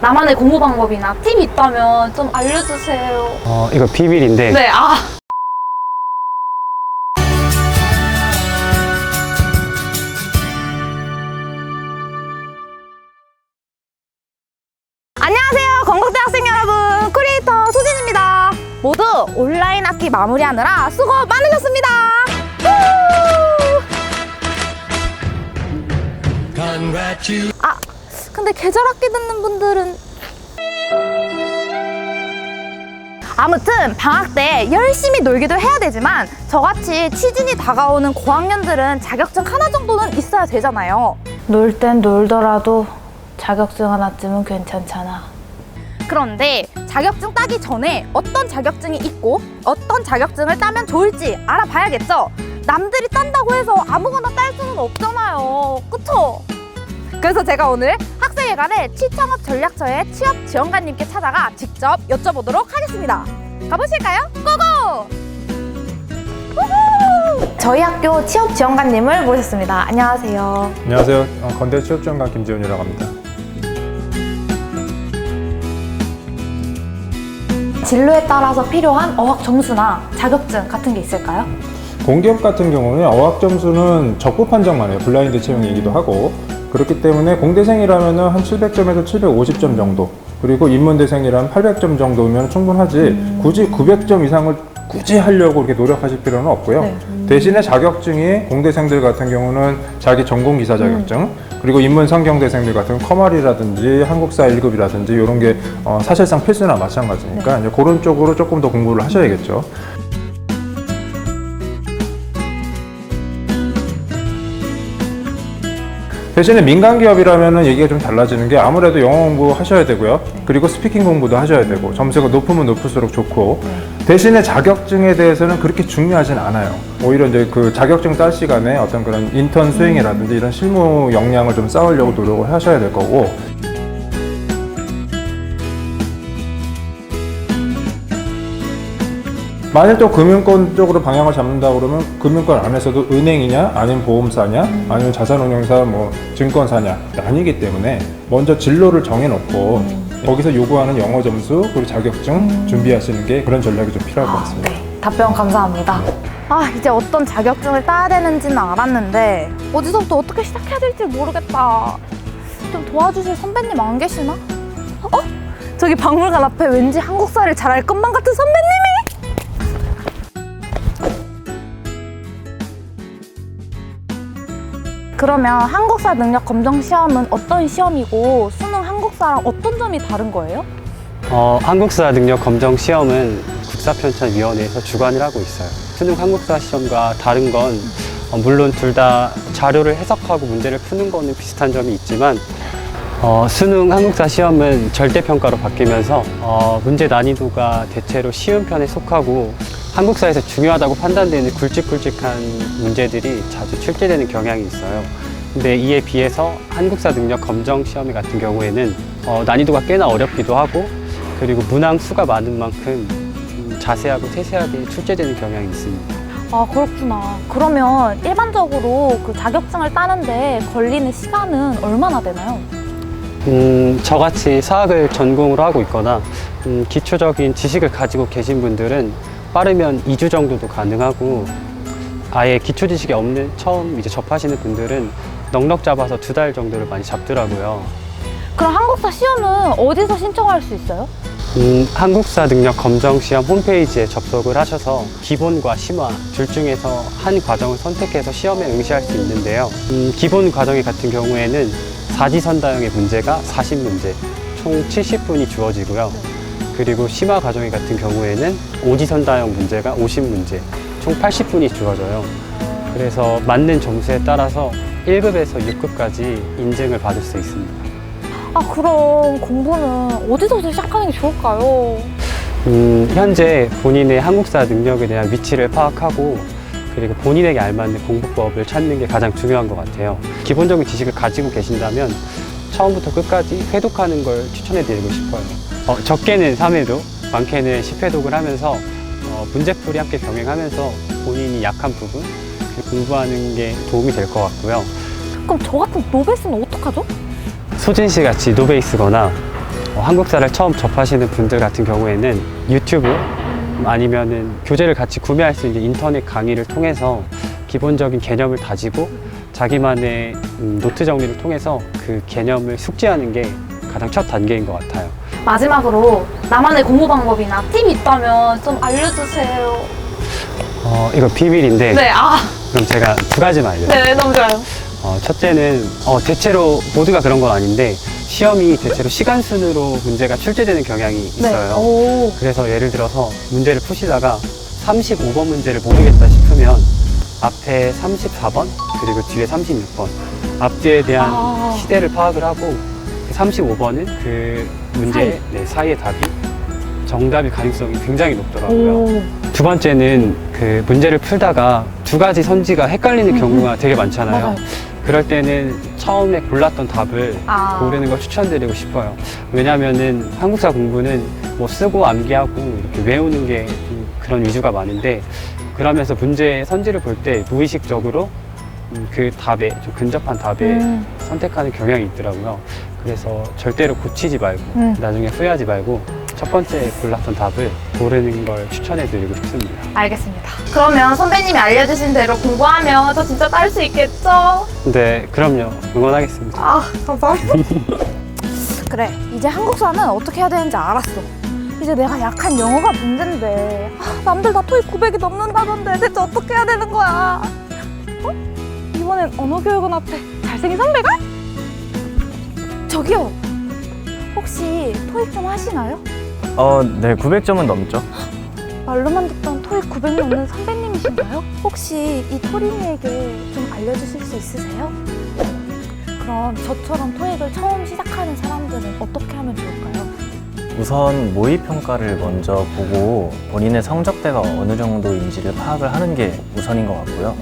나만의 공부 방법이나 팁이 있다면 좀 알려주세요. 이거 비밀인데. 네, 안녕하세요, 건국대 학생 여러분. 크리에이터 소진입니다. 모두 온라인 학기 마무리하느라 수고 많으셨습니다. 근데 계절 학기 듣는 분들은 아무튼 방학 때 열심히 놀기도 해야 되지만 저같이 취준이 다가오는 고학년들은 자격증 하나 정도는 있어야 되잖아요. 놀 땐 놀더라도 자격증 하나쯤은 괜찮잖아. 그런데 자격증 따기 전에 어떤 자격증이 있고 어떤 자격증을 따면 좋을지 알아봐야겠죠? 남들이 딴다고 해서 아무거나 딸 수는 없잖아요. 그쵸? 그래서 제가 오늘 학생회관의 취창업 전략처의 취업 지원관님께 찾아가 직접 여쭤보도록 하겠습니다. 가보실까요? 고고! 우후! 저희 학교 취업 지원관님을 모셨습니다. 안녕하세요. 안녕하세요. 건대 취업지원관 김지훈이라고 합니다. 진로에 따라서 필요한 어학 점수나 자격증 같은 게 있을까요? 공기업 같은 경우는 어학 점수는 적부 판정만 해요. 블라인드 채용이기도 하고, 그렇기 때문에 공대생이라면 한 700점에서 750점 정도, 그리고 인문대생이라면 800점 정도면 충분하지 굳이 900점 이상을 굳이 하려고 이렇게 노력하실 필요는 없고요. 네. 대신에 자격증이 공대생들 같은 경우는 자기 전공기사 자격증, 그리고 인문성경대생들 같은 커머리라든지 한국사 1급이라든지 이런 게 사실상 필수나 마찬가지니까 이제 그런 쪽으로 조금 더 공부를 하셔야겠죠. 대신에 민간기업이라면 얘기가 좀 달라지는 게 아무래도 영어 공부 하셔야 되고요. 그리고 스피킹 공부도 하셔야 되고, 점수가 높으면 높을수록 좋고, 대신에 자격증에 대해서는 그렇게 중요하진 않아요. 오히려 이제 그 자격증 딸 시간에 어떤 그런 인턴 수행이라든지 이런 실무 역량을 좀 쌓으려고 노력을 하셔야 될 거고, 만약 또 금융권 쪽으로 방향을 잡는다 그러면 금융권 안에서도 은행이냐 아니면 보험사냐 아니면 자산운용사 뭐 증권사냐 아니기 때문에 먼저 진로를 정해놓고 거기서 요구하는 영어 점수 그리고 자격증 준비하시는 게 그런 전략이 좀 필요할 것 같습니다. 네, 답변 감사합니다. 이제 어떤 자격증을 따야 되는지는 알았는데 어디서부터 어떻게 시작해야 될지 모르겠다. 좀 도와주실 선배님 안 계시나? 저기 박물관 앞에 왠지 한국사를 잘할 것만 같은 선배님이! 그러면 한국사 능력 검정 시험은 어떤 시험이고 수능 한국사랑 어떤 점이 다른 거예요? 한국사 능력 검정 시험은 국사편찬위원회에서 주관을 하고 있어요. 수능 한국사 시험과 다른 건 물론 둘 다 자료를 해석하고 문제를 푸는 거는 비슷한 점이 있지만 수능 한국사 시험은 절대평가로 바뀌면서 문제 난이도가 대체로 쉬운 편에 속하고 한국사에서 중요하다고 판단되는 굵직굵직한 문제들이 자주 출제되는 경향이 있어요. 근데 이에 비해서 한국사 능력 검정 시험 같은 경우에는 난이도가 꽤나 어렵기도 하고 그리고 문항 수가 많은 만큼 자세하고 세세하게 출제되는 경향이 있습니다. 그렇구나. 그러면 일반적으로 그 자격증을 따는데 걸리는 시간은 얼마나 되나요? 저같이 사학을 전공으로 하고 있거나 기초적인 지식을 가지고 계신 분들은 빠르면 2주 정도도 가능하고 아예 기초 지식이 없는 처음 이제 접하시는 분들은 넉넉 잡아서 2달 정도를 많이 잡더라고요. 그럼 한국사 시험은 어디서 신청할 수 있어요? 한국사 능력 검정 시험 홈페이지에 접속을 하셔서 기본과 심화 둘 중에서 한 과정을 선택해서 시험에 응시할 수 있는데요. 기본 과정의 같은 경우에는 사지선다형의 문제가 40문제, 총 70분이 주어지고요. 그리고 심화 과정의 같은 경우에는 오지선다형 문제가 50문제, 총 80분이 주어져요. 그래서 맞는 점수에 따라서 1급에서 6급까지 인증을 받을 수 있습니다. 그럼 공부는 어디서부터 시작하는 게 좋을까요? 현재 본인의 한국사 능력에 대한 위치를 파악하고 그리고 본인에게 알맞는 공부법을 찾는 게 가장 중요한 것 같아요. 기본적인 지식을 가지고 계신다면 처음부터 끝까지 회독하는 걸 추천해드리고 싶어요. 적게는 3회독, 많게는 10회독을 하면서 문제풀이 함께 병행하면서 본인이 약한 부분 공부하는 게 도움이 될 것 같고요. 그럼 저 같은 노베이스는 어떡하죠? 소진 씨 같이 노베이스거나 한국사를 처음 접하시는 분들 같은 경우에는 유튜브 아니면은 교재를 같이 구매할 수 있는 인터넷 강의를 통해서 기본적인 개념을 다지고 자기만의 노트 정리를 통해서 그 개념을 숙지하는 게 가장 첫 단계인 것 같아요. 마지막으로 나만의 공부 방법이나 팁이 있다면 좀 알려주세요. 이거 비밀인데 네, 그럼 제가 두 가지만 알려드릴게요. 네, 너무 좋아요. 첫째는 대체로 모두가 그런 건 아닌데 시험이 대체로 시간 순으로 문제가 출제되는 경향이 있어요. 오. 그래서 예를 들어서 문제를 푸시다가 35번 문제를 모르겠다 싶으면 앞에 34번 그리고 뒤에 36번 앞뒤에 대한 시대를 파악을 하고 35번은 그 문제의 사이의 답이 정답일 가능성이 굉장히 높더라고요. 오. 두 번째는 그 문제를 풀다가 두 가지 선지가 헷갈리는 경우가 되게 많잖아요. 맞아요. 그럴 때는 처음에 골랐던 답을 고르는 걸 추천드리고 싶어요. 왜냐면은 한국사 공부는 뭐 쓰고 암기하고 이렇게 외우는 게 그런 위주가 많은데 그러면서 문제의 선지를 볼 때 무의식적으로 그 답에 좀 근접한 답에 선택하는 경향이 있더라고요. 그래서 절대로 고치지 말고 나중에 후회하지 말고 첫 번째 골랐던 답을 고르는 걸 추천해드리고 싶습니다. 알겠습니다. 그러면 선배님이 알려주신 대로 공부하면 저 진짜 딸 수 있겠죠? 네, 그럼요. 응원하겠습니다. 감사합니다. 그래, 이제 한국사는 어떻게 해야 되는지 알았어. 이제 내가 약한 영어가 문제인데 남들 다 토익 900이 넘는다던데 대체 어떻게 해야 되는 거야? 이번엔 언어교육원 앞에 잘생긴 선배가? 저기요, 혹시 토익 좀 하시나요? 네, 900점은 넘죠. 말로만 듣던 토익 900 넘는 선배님이신가요? 혹시 이 토린이에게 좀 알려주실 수 있으세요? 그럼 저처럼 토익을 처음 시작하는 사람들은 어떻게 하면 좋을까요? 우선 모의평가를 먼저 보고 본인의 성적대가 어느 정도인지를 파악을 하는 게 우선인 것 같고요.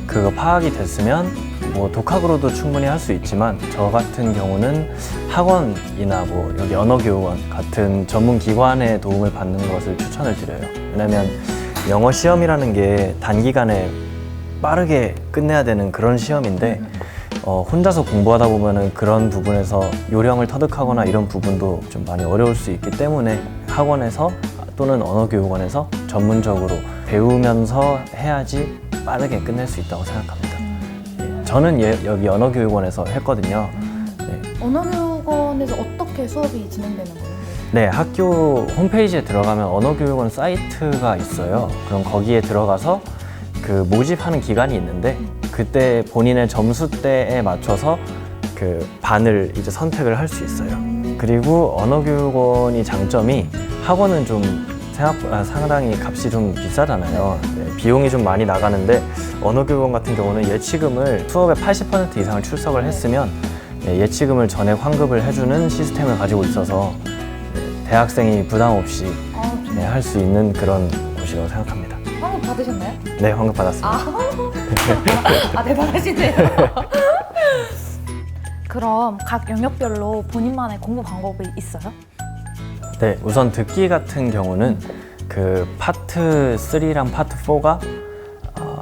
그거 파악이 됐으면 뭐 독학으로도 충분히 할 수 있지만 저 같은 경우는 학원이나 뭐 여기 언어교육원 같은 전문 기관의 도움을 받는 것을 추천을 드려요. 왜냐면 영어 시험이라는 게 단기간에 빠르게 끝내야 되는 그런 시험인데 혼자서 공부하다 보면은 그런 부분에서 요령을 터득하거나 이런 부분도 좀 많이 어려울 수 있기 때문에 학원에서 또는 언어교육원에서 전문적으로 배우면서 해야지 빠르게 끝낼 수 있다고 생각합니다. 저는 여기 언어교육원에서 했거든요. 네. 언어교육원에서 어떻게 수업이 진행되는 거예요? 네, 학교 홈페이지에 들어가면 언어교육원 사이트가 있어요. 그럼 거기에 들어가서 그 모집하는 기간이 있는데 그때 본인의 점수대에 맞춰서 그 반을 이제 선택을 할 수 있어요. 그리고 언어교육원이 장점이 학원은 좀 상당히 값이 좀 비싸잖아요. 네, 비용이 좀 많이 나가는데 언어교육원 같은 경우는 예치금을 수업의 80% 이상을 출석을 했으면 예치금을 전액 환급을 해주는 시스템을 가지고 있어서 대학생이 부담 없이 할 수 있는 그런 곳이라고 생각합니다. 환급 받으셨나요? 네, 환급 받았습니다. 대단하시네요. 그럼 각 영역별로 본인만의 공부 방법이 있어요? 네, 우선 듣기 같은 경우는 그 파트 3랑 파트 4가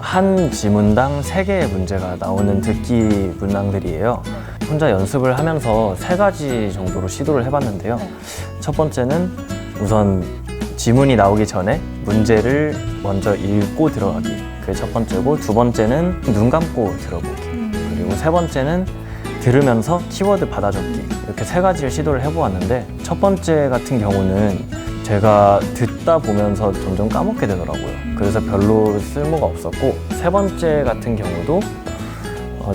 한 지문당 3개의 문제가 나오는 듣기 문항들이에요. 혼자 연습을 하면서 3가지 정도로 시도를 해봤는데요. 첫 번째는 우선 지문이 나오기 전에 문제를 먼저 읽고 들어가기. 그게 첫 번째고, 두 번째는 눈 감고 들어보기. 그리고 세 번째는 들으면서 키워드 받아 적기. 이렇게 3가지를 시도를 해보았는데 첫 번째 같은 경우는 제가 듣다 보면서 점점 까먹게 되더라고요. 그래서 별로 쓸모가 없었고, 세 번째 같은 경우도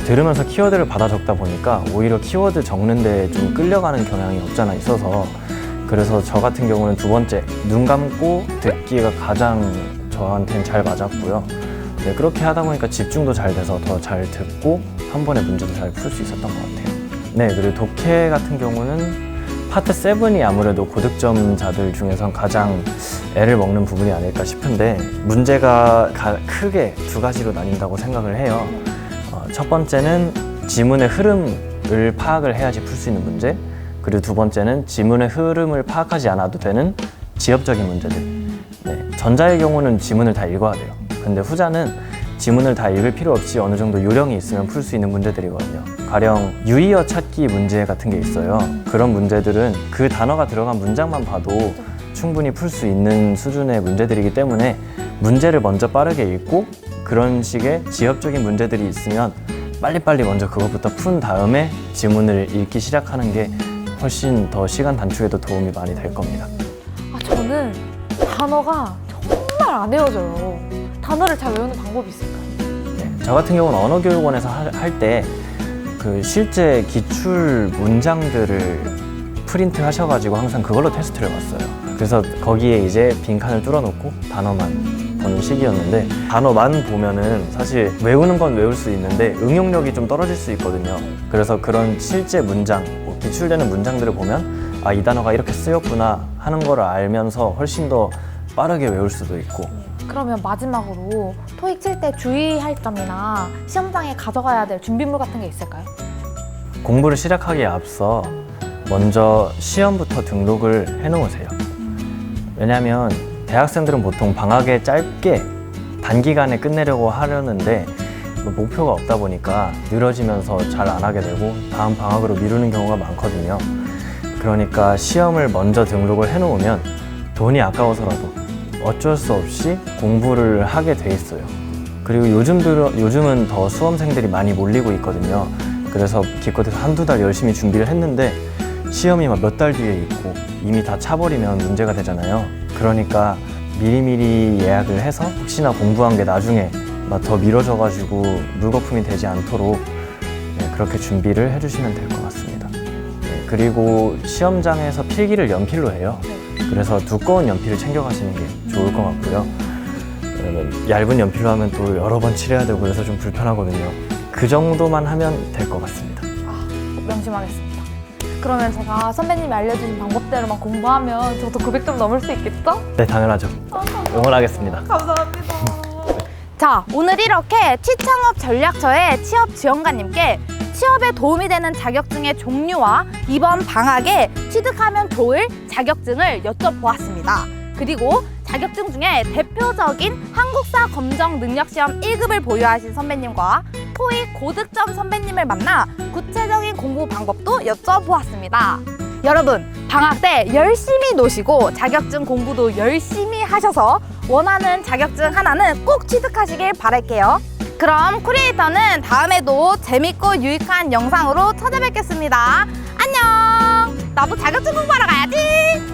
들으면서 키워드를 받아 적다 보니까 오히려 키워드 적는데 좀 끌려가는 경향이 없잖아 있어서, 그래서 저 같은 경우는 두 번째 눈 감고 듣기가 가장 저한테는 잘 맞았고요. 네, 그렇게 하다 보니까 집중도 잘 돼서 더 잘 듣고 한 번에 문제도 잘 풀 수 있었던 것 같아요. 네, 그리고 독해 같은 경우는 파트 7이 아무래도 고득점자들 중에선 가장 애를 먹는 부분이 아닐까 싶은데, 문제가 크게 2가지로 나뉜다고 생각을 해요. 첫 번째는 지문의 흐름을 파악을 해야지 풀 수 있는 문제, 그리고 두 번째는 지문의 흐름을 파악하지 않아도 되는 지엽적인 문제들. 네, 전자의 경우는 지문을 다 읽어야 돼요. 근데 후자는 지문을 다 읽을 필요 없이 어느 정도 요령이 있으면 풀 수 있는 문제들이거든요. 가령 유의어 찾기 문제 같은 게 있어요. 그런 문제들은 그 단어가 들어간 문장만 봐도 충분히 풀 수 있는 수준의 문제들이기 때문에 문제를 먼저 빠르게 읽고 그런 식의 지엽적인 문제들이 있으면 빨리빨리 먼저 그것부터 푼 다음에 지문을 읽기 시작하는 게 훨씬 더 시간 단축에도 도움이 많이 될 겁니다. 저는 단어가 정말 안 외워져요. 단어를 잘 외우는 방법이 있을까요? 네, 저 같은 경우는 언어교육원에서 할 때 그 실제 기출 문장들을 프린트 하셔가지고 항상 그걸로 테스트를 봤어요. 그래서 거기에 이제 빈칸을 뚫어놓고 단어만 보는 시기였는데 단어만 보면은 사실 외우는 건 외울 수 있는데 응용력이 좀 떨어질 수 있거든요. 그래서 그런 실제 문장, 기출되는 문장들을 보면 아, 이 단어가 이렇게 쓰였구나 하는 거를 알면서 훨씬 더 빠르게 외울 수도 있고. 그러면 마지막으로 토익 칠 때 주의할 점이나 시험장에 가져가야 될 준비물 같은 게 있을까요? 공부를 시작하기에 앞서 먼저 시험부터 등록을 해놓으세요. 왜냐하면 대학생들은 보통 방학에 짧게 단기간에 끝내려고 하려는데 목표가 없다 보니까 늘어지면서 잘 안 하게 되고 다음 방학으로 미루는 경우가 많거든요. 그러니까 시험을 먼저 등록을 해놓으면 돈이 아까워서라도 어쩔 수 없이 공부를 하게 돼 있어요. 그리고 요즘은 더 수험생들이 많이 몰리고 있거든요. 그래서 기껏해서 한두 달 열심히 준비를 했는데 시험이 막 몇 달 뒤에 있고 이미 다 차버리면 문제가 되잖아요. 그러니까 미리미리 예약을 해서 혹시나 공부한 게 나중에 막 더 미뤄져가지고 물거품이 되지 않도록 그렇게 준비를 해주시면 될 것 같습니다. 그리고 시험장에서 필기를 연필로 해요. 그래서 두꺼운 연필을 챙겨가시는 게 좋을 것 같고요. 얇은 연필로 하면 또 여러 번 칠해야 되고 그래서 좀 불편하거든요. 그 정도만 하면 될 것 같습니다. 명심하겠습니다. 그러면 제가 선배님이 알려주신 방법대로만 공부하면 저도 900점 넘을 수 있겠죠? 네, 당연하죠. 응원하겠습니다. 감사합니다. 자, 오늘 이렇게 취창업 전략처의 취업 지원관님께 취업에 도움이 되는 자격증의 종류와 이번 방학에 취득하면 좋을 자격증을 여쭤보았습니다. 그리고 자격증 중에 대표적인 한국사 검정 능력 시험 1급을 보유하신 선배님과 토익 고득점 선배님을 만나 구체적인 공부 방법도 여쭤보았습니다. 여러분, 방학 때 열심히 노시고 자격증 공부도 열심히 하셔서 원하는 자격증 하나는 꼭 취득하시길 바랄게요. 그럼 크리에이터는 다음에도 재밌고 유익한 영상으로 찾아뵙겠습니다. 안녕! 나도 자격증 공부하러 가야지!